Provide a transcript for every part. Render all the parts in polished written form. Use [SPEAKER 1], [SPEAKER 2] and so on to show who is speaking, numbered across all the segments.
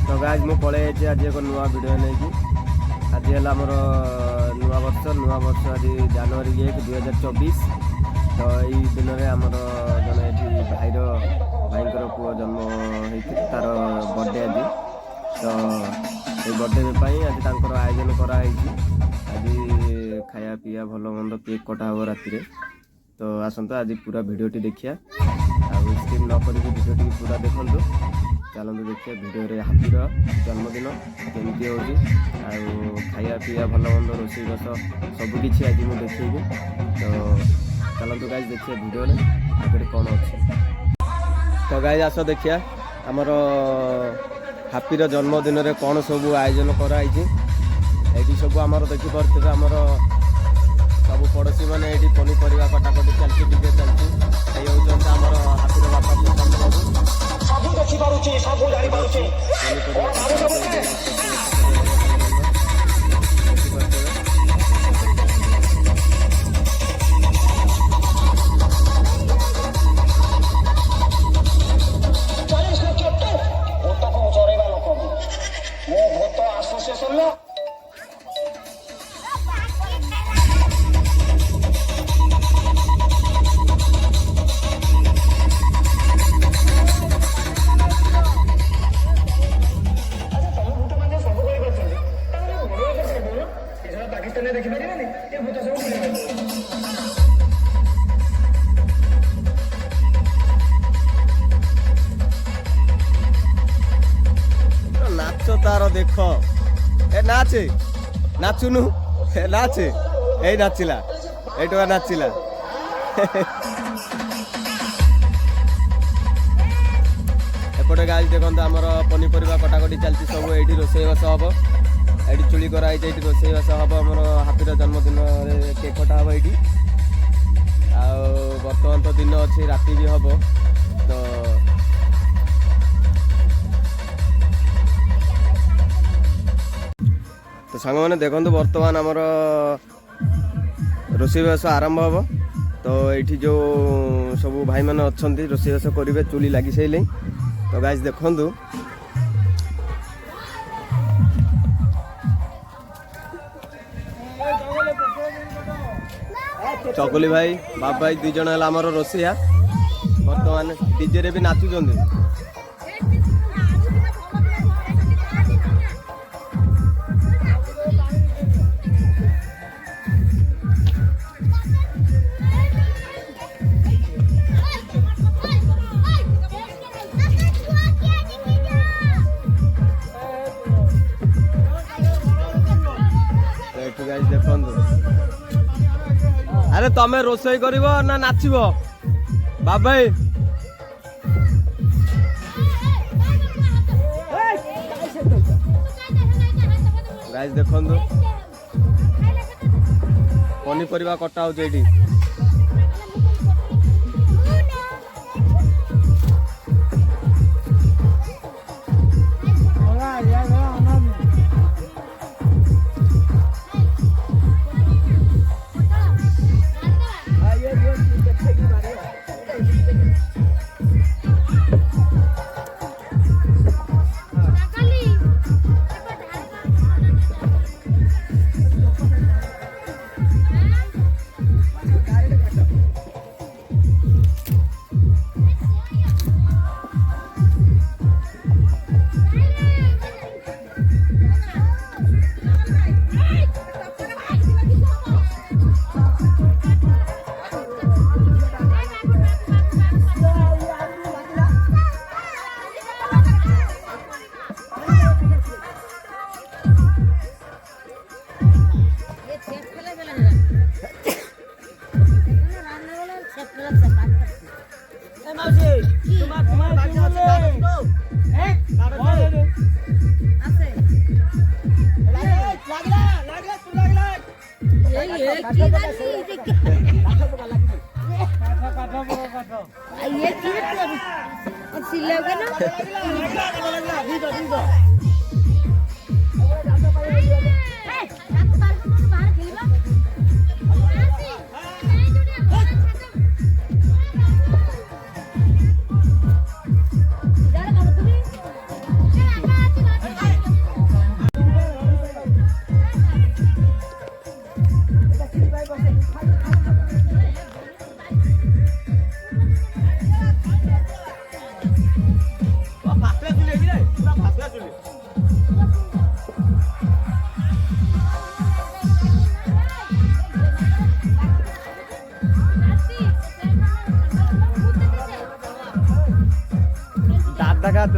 [SPEAKER 1] तो गाइज मु पलि आज एक नुआ वीडियो नहीं आज है आमर नुआ वर्ष आज जनवरी 1 2024। तो यही दिन में आमर जन ये भाईर पुओ जन्म होती तार बर्थडे आज। तो ये बर्थडे आज आयोजन कराई आज खाया पीया भल मंद केक कटा हम राति। तो आसत आज पूरा भिडियोटी देखिया स्किप न कर भिडियोटी पूरा देखु। चलते देखिए भिडियो हाथीर जन्मदिन केमती हो खाया पीया भल मंद रोषे बस सबकि आज मुझे देखी। तो चलते गाइज देखिए भिडियो आगे कौन अच्छे। तो गाइज आस देखिया आमर हापीर जन्मदिन में कौन सब आयोजन कराई ये सब आमर देखिपे आमर सब पड़ोशी मैंने ये पनीपरिया कटाकटी चलती डीजे चलती ये होती आमर हापीर बापा प्रशांत बाबू नाच तार देख ए नाचे नाचुनु नाचे ए नाचिला एटुआ नाचिला एपटे गाइस देखो आमर पनीपरिया कटाकटी चलती सब ये रोषेईबास हम ये चुली कराई रोषेईबास हम आमर हापीर जन्मदिन केक कटा हम ये बर्तमान तो दिन अच्छे राति भी हम। तो सांग मैंने देखो बर्तमान आमर रोषेईबास आरंभ हम। तो ये जो सब भाई मैंने अच्छा रोषेईबास करेंगे चुली लगी सारे। तो गाइस देखु चकुली भाई बाप भाई दुई जन आमर रोषेया बर्तमान डीजे रे भी नाचुंट। अरे तमें रोषेई कर ना नाचब बाबाई गाइस देखो पनीपरिया कटा हो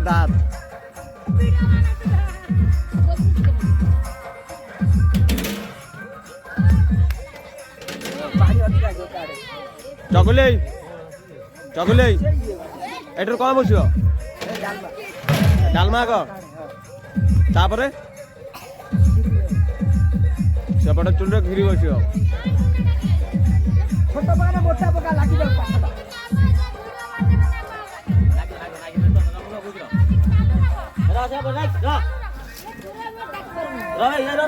[SPEAKER 1] दात चकुले चकुले एटर कौन बस डालमा क तापरे सेपटे चुल्हे घिरी बस
[SPEAKER 2] छोट पका मोटा पका लागी जाऊ पाछटा राजा बजाई रा ये रा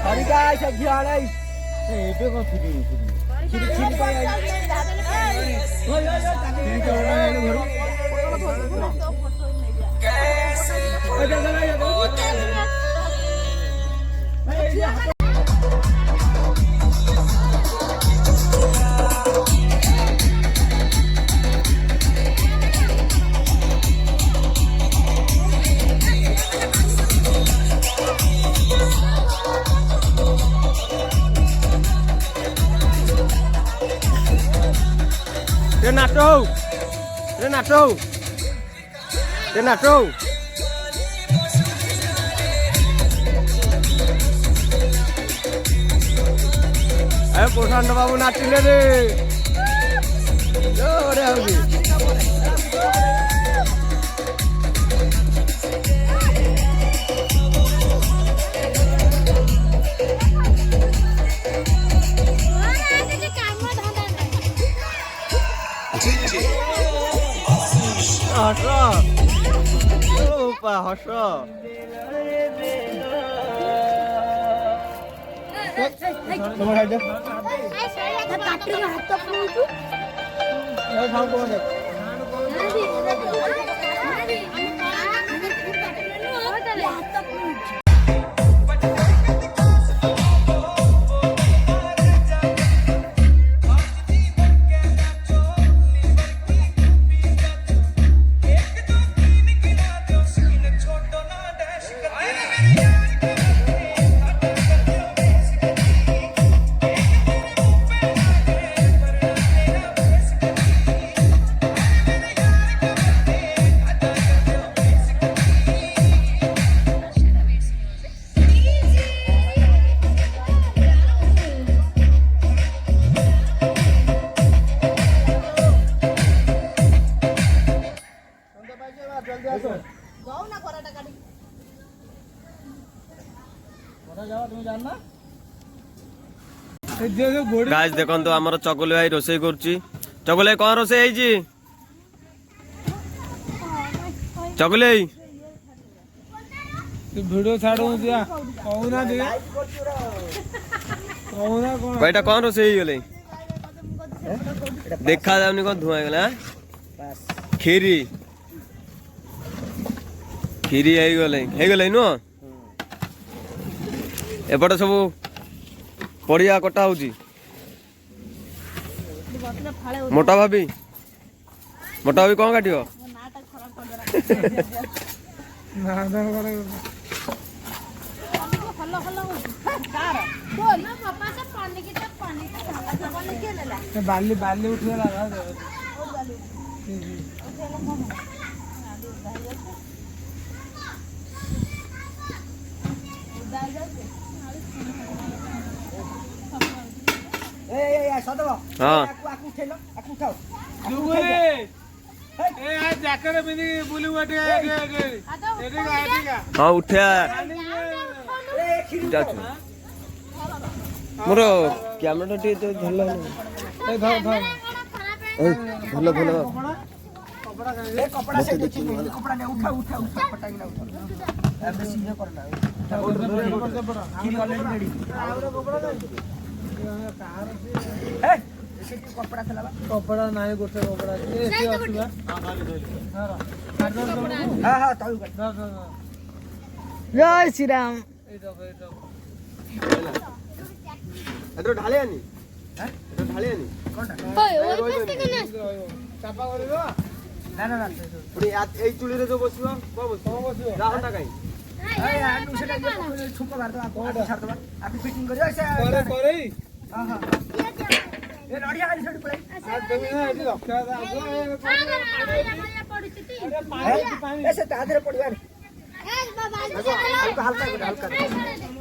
[SPEAKER 2] हरी गाय से घिया नहीं ए पे को फिरी खिरी खिरी पाई ओए ओए खिरी तो ना घर
[SPEAKER 1] Renato Renato Renato ayo Prashant babu नाचिले रे जोरे होगी हसो ओपा हसो তোমার হাইডা না কাটরি হাত তো পুরু এই খাও কোন দে गाइस देखंतु हमर चकुले भाई रोसई करछि चकुले कोन रोसई आइछि चकुले
[SPEAKER 3] तू वीडियो छाड़ो दिया कहूना दे कहूना कोन
[SPEAKER 1] कयटा कोन रोसई गेलै देखा जाउनी कोन धुआ गेला खीरी खीरी हे गेलै नो एपटे सब पड़िया कटा होची मोटा भाभी कौन काटियो
[SPEAKER 3] बाली बाली उठेला
[SPEAKER 2] ए सदवा
[SPEAKER 1] हां
[SPEAKER 2] आकु उठेलो आकु उठाओ
[SPEAKER 3] जुगुरे ए आ ଜ୍ୟାକେଟ ପିନ୍ଧିକି ବୁଲିବୁ ଏଠି
[SPEAKER 1] ହଁ ଉଠିଆ ଯାଉଛୁ ମୋର କ୍ୟାମେରା ଟିକେ ଭଲ
[SPEAKER 3] ଏ ଧର ଧର
[SPEAKER 1] ଭଲ ଭଲ
[SPEAKER 2] ए कपड़ा से कपड़ा ने उठा उठा उठा पटाइना उठा ऐसे सीधे करना खीर ऑलरेडी रेडी ए ऐसे कपड़ा थला
[SPEAKER 3] କପଡ଼ା ନାହିଁ ଗୋଟେ କପଡ଼ା ଏ ସେ ଆସିବା
[SPEAKER 2] हां हां ताऊ कर
[SPEAKER 4] जय श्री राम
[SPEAKER 1] ଏଥର ଢାଳିଆନି ଏଥର ଢାଳିଆନି
[SPEAKER 3] ଚାପା କରିବ
[SPEAKER 2] ना ना ना
[SPEAKER 1] ପୁଣି ଏଇ ଚୁଳିରେ ଯୋଉ ବସିବ କଣ ବସିବ ରାହଟା କାଇଁ
[SPEAKER 2] ए यार उसे छुप मार दो आप छाड़ दो आप फिटिंग करियो ऐसे
[SPEAKER 3] करे करे
[SPEAKER 2] हां हां ए नडिया खाली छोड़ पड़े
[SPEAKER 3] आ তুমি না এଠି ରଖିବା ଆଗ
[SPEAKER 2] ऐसे तादरे पड़िया हल्का हल्का हल्का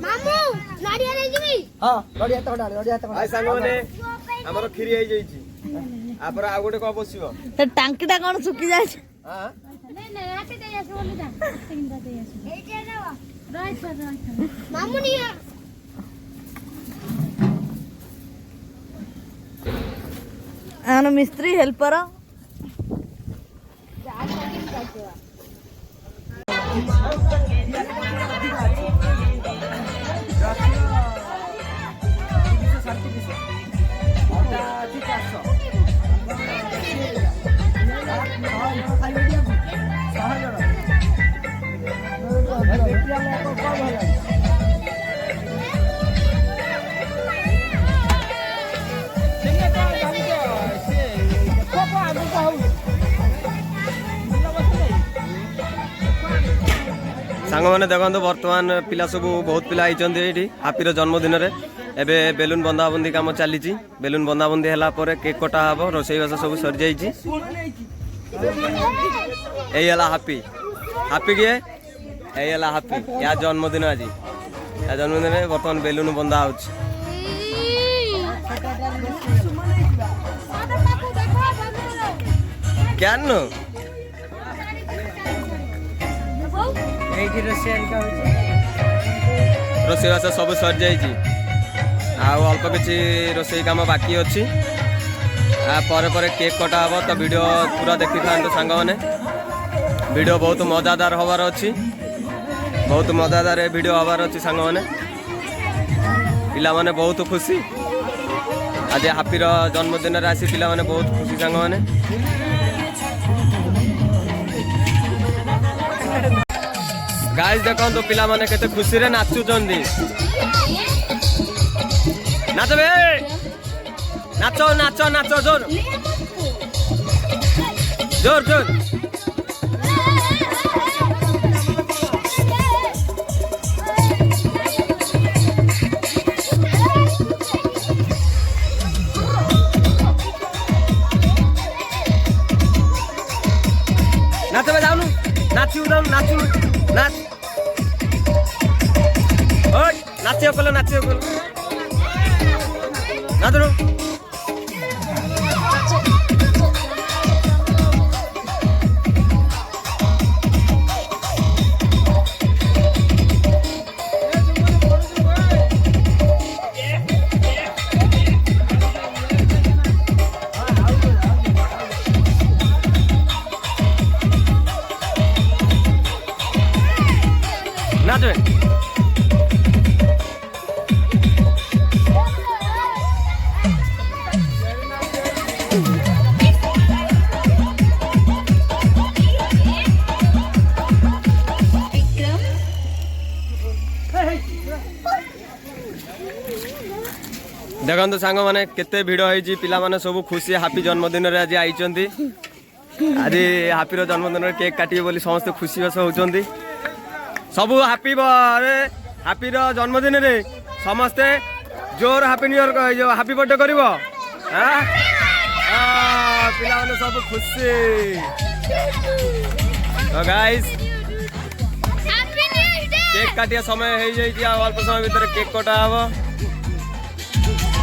[SPEAKER 4] मामू नाड़िया रे जीवी
[SPEAKER 2] हां नडिया तो डाल नडिया तो
[SPEAKER 1] ଆଇ ସାଙ୍ଗମାନେ ଆମର କ୍ଷୀରି ହେଇଯାଇଛି ଆପରେ ଆଉ ଗୋଟେ କଣ ବସିବ
[SPEAKER 4] ସେ ଟାଙ୍କିଟା କଣ ଶୁକି ଯାଇଛି
[SPEAKER 1] ଆଁ
[SPEAKER 4] ମାମୁ ନିଆ ଆନ ମିସ୍ତ୍ରୀ ହେଲ୍ପର
[SPEAKER 1] ସାଙ୍ଗମାନେ ଦେଖନ୍ତୁ ବର୍ତ୍ତମାନ ପିଲା ସବୁ ବହୁତ ପିଲା ଆଇଛନ୍ତି ଏଇଠି ହାପିର ଜନ୍ମଦିନରେ ଏବେ ବେଲୁନ ବନ୍ଧାବନ୍ଧି କାମ ଚାଲିଛି ବେଲୁନ ବନ୍ଧାବନ୍ଧି ହେଲା ପରେ କେକ୍ କଟା ହେବ ରୋଷେଇବାସ ସବୁ ସରିଯାଇଛି ଏଇ ହେଲା ହାପି ହାପି କିଏ ଏଇ ହେଲା ହାପି ୟା ଜନ୍ମଦିନ ଆଜି ୟା ଜନ୍ମଦିନରେ ବର୍ତ୍ତମାନ ବେଲୁନ ବନ୍ଧା ହେଉଛି କେନ
[SPEAKER 2] ଏଇଠି ରୋଷେଇଆ ହଉଛି
[SPEAKER 1] ରୋଷେଇବାସ ସବୁ ସରିଯାଇଛି ଆଉ ଅଳ୍ପ କିଛି ରୋଷେଇ କାମ ବାକି ଅଛି ପରେ ପରେ କେକ୍ କଟା ହେବ ତ ଭିଡ଼ିଓ ପୁରା ଦେଖିଥାନ୍ତୁ ସାଙ୍ଗମାନେ ଭିଡ଼ିଓ ବହୁତ ମଜାଦାର ହେବାର ଅଛି ବହୁତ ମଜାଦାର ଏ ଭିଡ଼ିଓ ହେବାର ଅଛି ସାଙ୍ଗମାନେ ପିଲାମାନେ ବହୁତ ଖୁସି ଆଜି ହାପିର ଜନ୍ମଦିନରେ ଆସି ପିଲାମାନେ ବହୁତ ଖୁସି ସାଙ୍ଗମାନେ ଗାଇସ୍ ଦେଖନ୍ତୁ ପିଲାମାନେ କେତେ ଖୁସିରେ ନାଚୁଛନ୍ତି ନାଚ ବେ ନାଚ ନାଚ ନାଚ ଜୋର ଜୋର ଜୋର ନାଚ ବେ ଯାଉନୁ ନାଚିବୁ ଯାଉନୁ ନାଚୁନୁ ନାଚ ওই নাচিও কলো না ধরো নাচবে देखो सांग मैंने केते भिड़ होती पिला माने सब खुशी हापी जन्मदिन रे आज आई आज हापीर जन्मदिन केक काटे बोली समस्त खुशी बस होती सब हापी हापीर जन्मदिन रे समस्ते जोर हापी न्यू इयर जो हापी बर्थडे कर पिला माने सब खुशी तो गाइस केक काटिया समय हो जाए अल्प समय भीतर केक कटा हम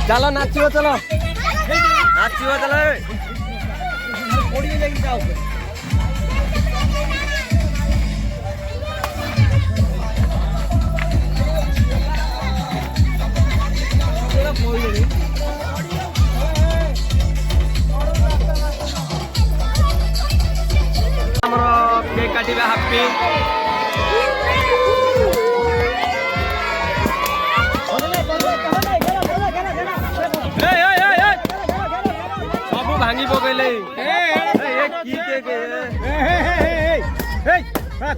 [SPEAKER 1] चलो नाचियो चलो नाचियो चलो काटिबा हैप्पी सब भांगी पकैले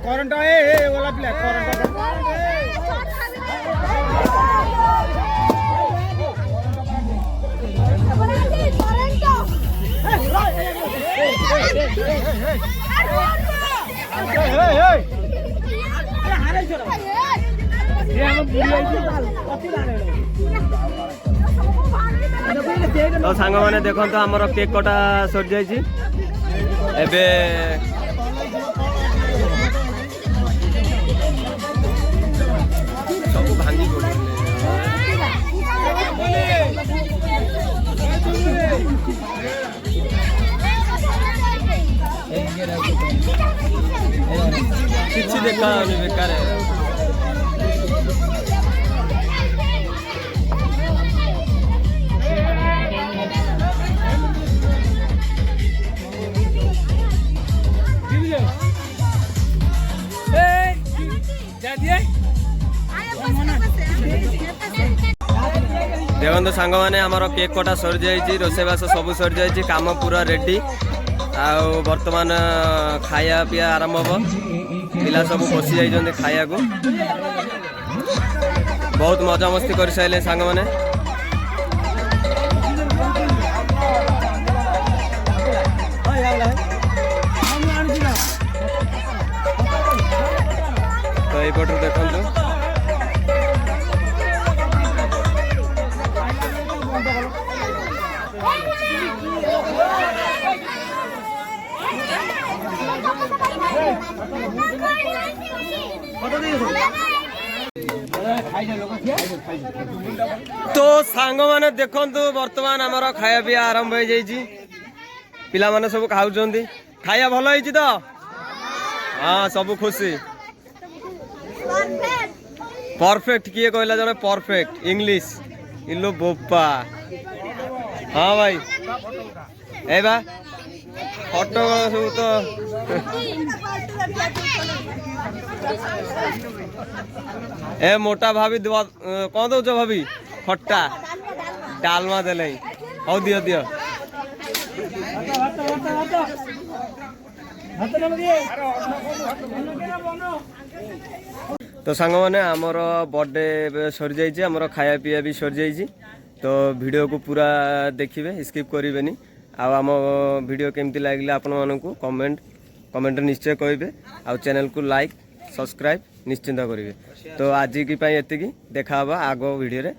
[SPEAKER 3] करंट वाला पिला करंट
[SPEAKER 1] तो सांग मैंने देखो तो आमर केक कटा सरी जाइए एबे सब भांगी किसी देखा बेकार है देखो सांग मैंने आमर केक कटा सरी जाइए रोषेबास सब सरी जाइए काम पूरा रेडी आउ बर्तमान खाया पिया आरंभ हम पिला सब बसी जाइए खाया को बहुत मजा मस्ती कर सारे सांग मैंने तो यपटू देखु तो सांग माने देखंतु वर्तमान आमर खाया पिया आरंभ हो जाइए पिला माने सब खाऊं खाया भल होइछि तो हाँ सब खुशी परफेक्ट किए कहला जने परफेक्ट इंग्लिश इलो बोपा हाँ भाई ए बा फोटो सब तो ए मोटा भाभी कौन दौच भाभी खट्टा डालमा देले हौ दियो दियो तो सांग मैंने आमर बर्थडे सरी जाइए आमर खाया पिया भी सरी जाइए तो वीडियो को पूरा देखिए स्किप करेंगे आम वीडियो केमती लगे आपण मानू कमेंट निश्चय कहे आ चैनल को लाइक सब्सक्राइब निश्चिंत करेंगे तो आज की एति देखा आग वीडियो रे।